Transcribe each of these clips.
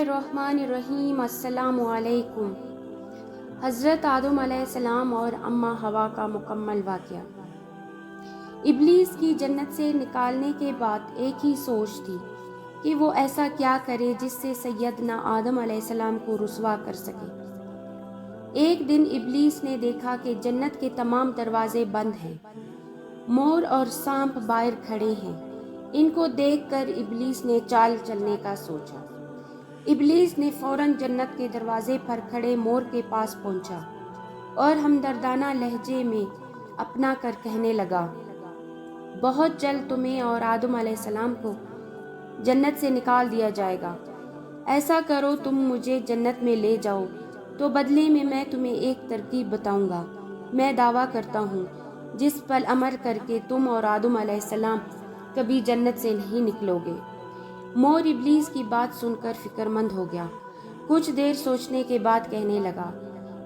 बिस्मिल्लाहिर्रहमानिर्रहीम। अस्सलामु अलैकुम। हज़रत आदम अलैहिस्सलाम और अम्मा हवा का मुकम्मल वाक़या। इब्लीस की जन्नत से निकालने के बाद एक ही सोच थी कि वो ऐसा क्या करे जिससे सैयदना आदम अलैहिस्सलाम को रुसवा कर सके। एक दिन इब्लीस ने देखा कि जन्नत के तमाम दरवाजे बंद हैं, मोर और सांप बाहर खड़े हैं। इनको देखकर इब्लीस ने चाल चलने का सोचा। इब्लीस ने फौरन जन्नत के दरवाजे पर खड़े मोर के पास पहुंचा और हमदर्दाना लहजे में अपना कर कहने लगा, बहुत जल्द तुम्हें और आदम अलैहिस्सलाम को जन्नत से निकाल दिया जाएगा। ऐसा करो, तुम मुझे जन्नत में ले जाओ तो बदले में मैं तुम्हें एक तरकीब बताऊंगा। मैं दावा करता हूँ जिस पर अमल करके तुम और आदम अलैहिस्सलाम कभी जन्नत से नहीं निकलोगे। मोर इब्लीस की बात सुनकर फिक्रमंद हो गया। कुछ देर सोचने के बाद कहने लगा,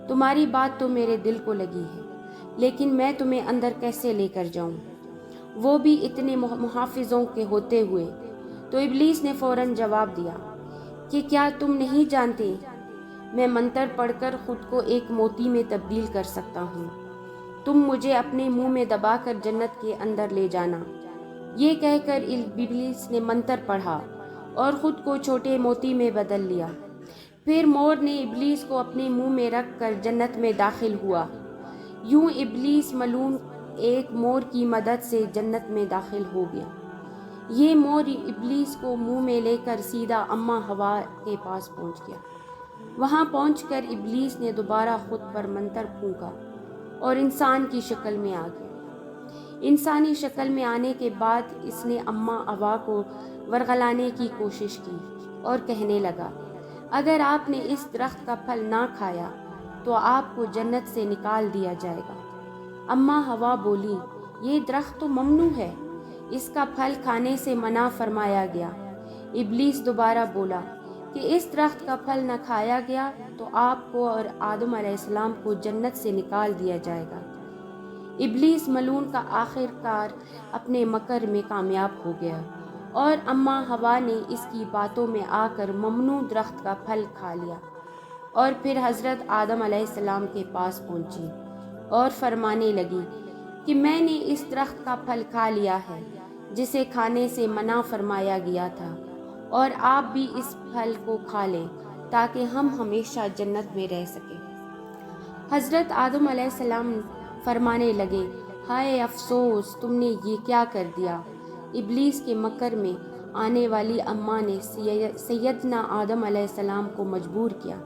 तुम्हारी बात तो मेरे दिल को लगी है, लेकिन मैं तुम्हें अंदर कैसे लेकर जाऊं, वो भी इतने मुहाफिजों के होते हुए। तो इब्लीस ने फौरन जवाब दिया कि क्या तुम नहीं जानते, मैं मंत्र पढ़कर खुद को एक मोती में तब्दील कर सकता हूँ। तुम मुझे अपने मुंह में दबाकर जन्नत के अंदर ले जाना। ये कहकर इब्लीस ने मंत्र पढ़ा और खुद को छोटे मोती में बदल लिया। फिर मोर ने इब्लीस को अपने मुंह में रख कर जन्नत में दाखिल हुआ। यूं इब्लीस मलून एक मोर की मदद से जन्नत में दाखिल हो गया। ये मोर इब्लीस को मुंह में लेकर सीधा अम्मा हवा के पास पहुंच गया। वहां पहुंचकर इब्लीस ने दोबारा खुद पर मंत्र फूंका और इंसान की शक्ल में आ गया। इंसानी शक्ल में आने के बाद इसने अम्मा हवा को वरगलाने की कोशिश की और कहने लगा, अगर आपने इस दरख्त का फल ना खाया तो आपको जन्नत से निकाल दिया जाएगा। अम्मा हवा बोली, ये दरख्त तो ममनू है, इसका फल खाने से मना फरमाया गया। इब्लीस दोबारा बोला कि इस दरख्त का फल न खाया गया तो आपको और आदम अलैहिस्सलाम को जन्नत से निकाल दिया जाएगा। इब्लीस मलून का आखिरकार अपने मकर में कामयाब हो गया और अम्मा हवा ने इसकी बातों में आकर ममनू दरख्त का फल खा लिया और फिर हज़रत आदम अलैहिस्सलाम के पास पहुंची और फरमाने लगी कि मैंने इस दरख्त का फल खा लिया है जिसे खाने से मना फरमाया गया था, और आप भी इस फल को खा लें ताकि हम हमेशा जन्नत में रह सकें। हज़रत आदम अलैहिस्सलाम फरमाने लगे, हाय अफसोस, तुमने ये क्या कर दिया। इब्लीस के मकर में आने वाली अम्मा ने सैयदना आदम अलैहिस्सलाम को मजबूर किया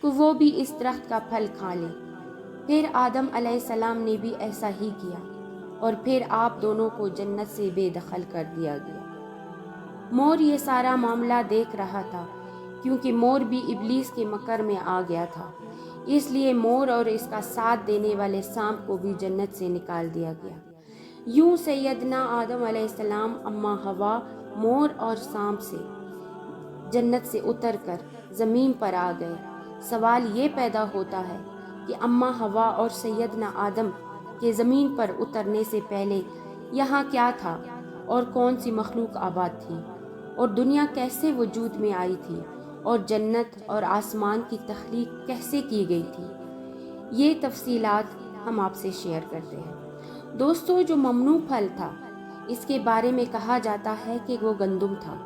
कि वो भी इस दरख्त का फल खा ले। फिर आदम अलैहिस्सलाम ने भी ऐसा ही किया और फिर आप दोनों को जन्नत से बेदखल कर दिया गया। मोर ये सारा मामला देख रहा था, क्योंकि मोर भी इब्लीस के मकर में आ गया था, इसलिए मोर और इसका साथ देने वाले सांप को भी जन्नत से निकाल दिया गया। यूं सैयदना आदम अलैहिस्सलाम, अम्मा हवा, मोर और सांप से जन्नत से उतरकर ज़मीन पर आ गए। सवाल ये पैदा होता है कि अम्मा हवा और सैयदना आदम के ज़मीन पर उतरने से पहले यहाँ क्या था और कौन सी मखलूक आबाद थी और दुनिया कैसे वजूद में आई थी और जन्नत और आसमान की तख्लीक कैसे की गई थी। ये तफसीलात हम आपसे शेयर करते हैं। दोस्तों, जो ममनू फल था, इसके बारे में कहा जाता है कि वो गंदुम था।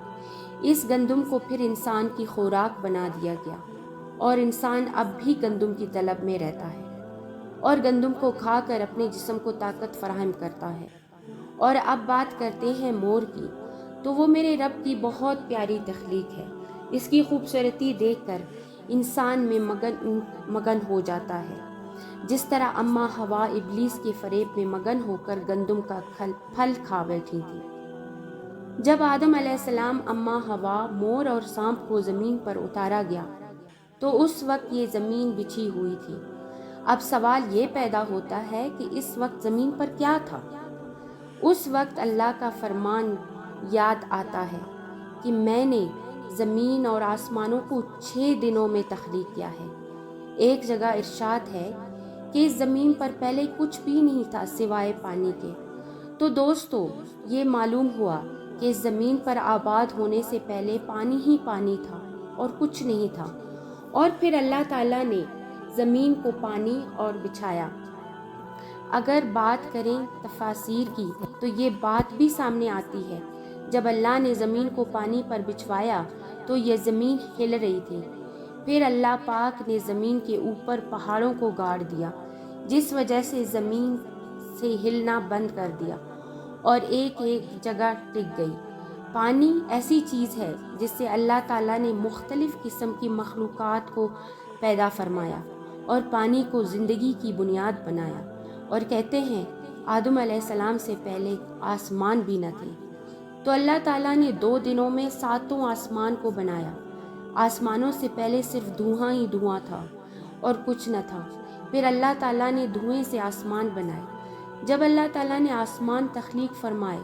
इस गंदुम को फिर इंसान की खुराक बना दिया गया और इंसान अब भी गंदुम की तलब में रहता है और गंदुम को खाकर अपने जिस्म को ताकत फराहम करता है। और अब बात करते हैं मोर की, तो वो मेरे रब की बहुत प्यारी तख्लीक है। इसकी खूबसूरती देखकर इंसान में मगन हो जाता है, जिस तरह अम्मा हवा इब्लीस के फरेब में मगन होकर गंदुम का फल खा बैठी थी। जब आदम अलैहिस्सलाम, अम्मा हवा, मोर और सांप को ज़मीन पर उतारा गया तो उस वक्त ये ज़मीन बिछी हुई थी। अब सवाल ये पैदा होता है कि इस वक्त ज़मीन पर क्या था। उस वक्त अल्लाह का फरमान याद आता है कि मैंने ज़मीन और आसमानों को 6 दिनों में तख्लीक किया है। एक जगह इरशाद है कि ज़मीन पर पहले कुछ भी नहीं था सिवाय पानी के। तो दोस्तों, ये मालूम हुआ कि ज़मीन पर आबाद होने से पहले पानी ही पानी था اور کچھ نہیں تھا۔ اور پھر اللہ تعالیٰ نے زمین کو پانی اور بچھایا۔ اگر بات کریں تفاسیر کی تو یہ بات بھی سامنے آتی ہے، جب اللہ نے زمین کو پانی پر بچھوایا تو یہ زمین ہل رہی تھی۔ پھر اللہ پاک نے زمین کے اوپر پہاڑوں کو گاڑ دیا، جس وجہ سے زمین سے ہلنا بند کر دیا اور ایک جگہ ٹک گئی۔ پانی ایسی چیز ہے جس سے اللہ تعالیٰ نے مختلف قسم کی مخلوقات کو پیدا فرمایا اور پانی کو زندگی کی بنیاد بنایا۔ اور کہتے ہیں آدم علیہ السلام سے پہلے آسمان بھی نہ تھے، تو اللہ تعالیٰ نے 2 دنوں میں 7 آسمان کو بنایا۔ آسمانوں سے پہلے صرف دھواں ہی دھواں تھا اور کچھ نہ تھا۔ پھر اللہ تعالیٰ نے دھوئیں سے آسمان بنائے۔ جب اللہ تعالیٰ نے آسمان تخلیق فرمائے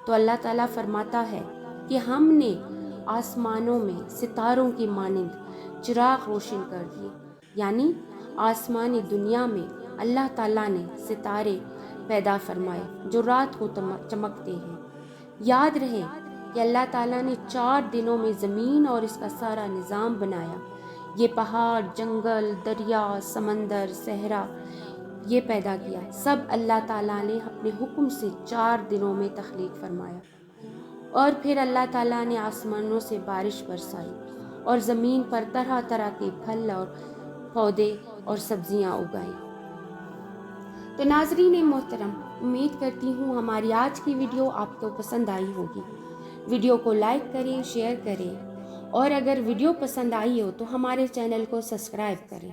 تو اللہ تعالیٰ فرماتا ہے کہ ہم نے آسمانوں میں ستاروں کی مانند چراغ روشن کر دیے، یعنی آسمانی دنیا میں اللہ تعالیٰ نے ستارے پیدا فرمائے جو رات کو چمکتے ہیں۔ یاد رہے کہ اللہ تعالیٰ نے 4 دنوں میں زمین اور اس کا سارا نظام بنایا۔ یہ پہاڑ، جنگل، دریا، سمندر، صحرا یہ پیدا کیا، سب اللہ تعالیٰ نے اپنے حکم سے 4 دنوں میں تخلیق فرمایا۔ اور پھر اللہ تعالیٰ نے آسمانوں سے بارش برسائی اور زمین پر طرح طرح کے پھل اور پودے اور سبزیاں اگائیں۔ تو ناظرین محترم، امید کرتی ہوں ہماری آج کی ویڈیو آپ کو پسند آئی ہوگی۔ ویڈیو کو لائک کریں، شیئر کریں، اور اگر ویڈیو پسند آئی ہو تو ہمارے چینل کو سبسکرائب کریں۔